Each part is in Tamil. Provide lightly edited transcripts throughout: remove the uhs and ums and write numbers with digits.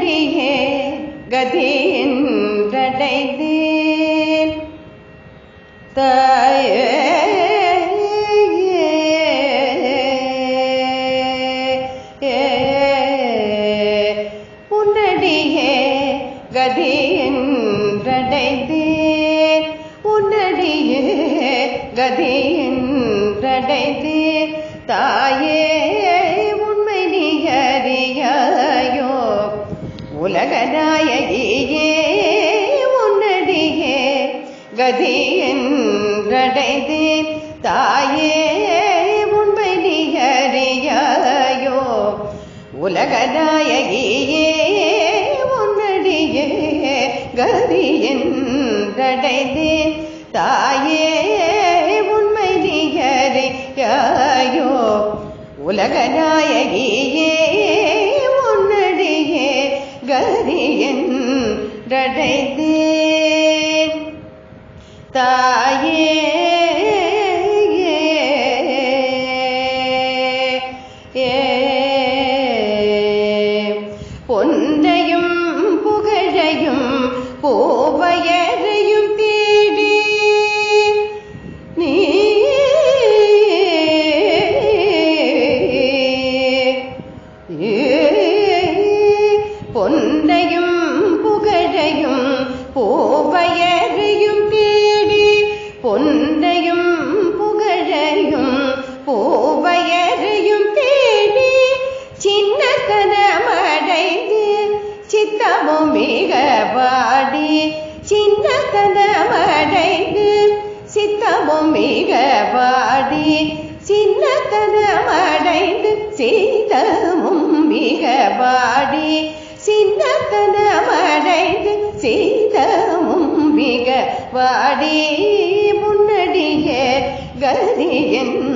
உன்னடியே கதி என்றடைந்தேன் தாயே உன்னடியே கதி என்றடைந்தேன் உன்னடியே கதி என்றடைந்தேன் தாயே உண்மை நீ அறியாயோ உலகநாயகியே உன்னடியே கதி என்றடைந்தேன் தாயே உண்மை நீ அறியாயோ உலகநாயகியே உன்னடியே கதி என்றடைந்தேன் தாயே உண்மை நீ அறியாயோ உலகநாயகியே உன்னடியே கதி என்றடைந்தேன் தாயே பொன்னையும் புகழையும் பூவையரையும் தேடி நீ பொன்னையும் புகழையும் பூவையரையும் தேடி பொன்னையும் புகழையும் பூவையரையும் தேடி சின்ன கனமடைந்து சித்தமும் மிக பாடி சின்ன கனமடைந்து சித்தமும் மிக பாடி சின்ன கனமடைந்து சீதமும் மிக பாடி சின்ன கனமடைந்து சீதமும் மிக பாடி முன்னடியே கதி என்றடைந்தேன்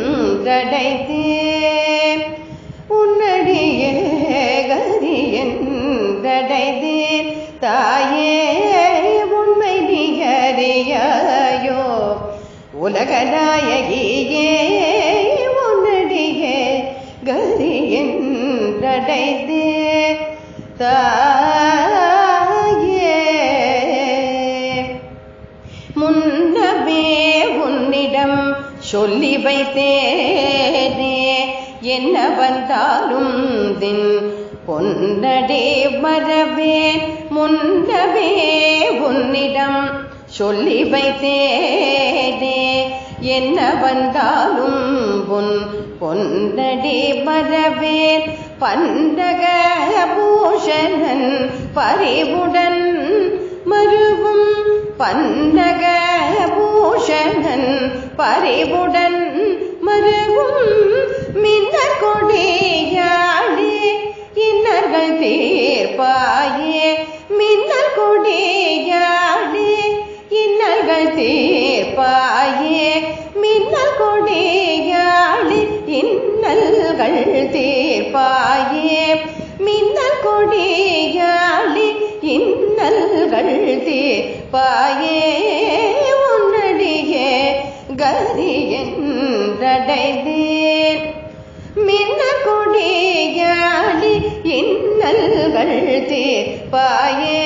உன்னடியே கதி என்றடைந்தேன் தாயே உண்மை நீ அறியாயோ உலகநாயகியே உன்னடியே கதி என்றடைந்தேன் தாயே முன்னமே உன்னிடம் சொல்லி வைத்தேனே என்ன வந்தாலும் தின் பொன்னடே மறவேன் முன்னமே உன்னிடம் சொல்லி வைத்தேனே என்ன வந்தாலும் உன் பொன்னடே மறவேன் பண்டக பூஷணன் பரிவுடன் மருவும் பண்டக பூஷணன் பரிவுடன் மருவும் மின்ன கொடியாளே இன்னர்கள் தீர்ப்பாயே மின்ன கொடியாளே இன்னர்கள் தீர்ப்பாயே மின்ன கொடியாளே இன்னல்கள் தீர்ப்பாயே மின்ன கொடியாளே இன்னல்கள் தீர்ப்பாயே உன்னடியே கதி என்றடைந்தேன் மின்ன கொடியாளே இன்னல்கள் தீர்ப்பாயே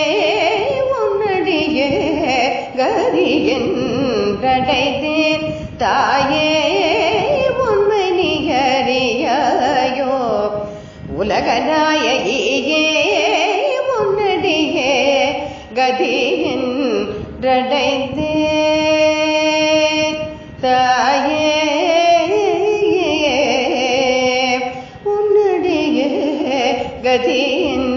உன்னடியே கதி என்றடைந்தேன் தாயே உண்மை நீ அறியாயோ உலகநாயகியே உன்னடியே கதி என்றடைந்தேன் தாயே உன்னடியே கதி என்றடைந்தேன்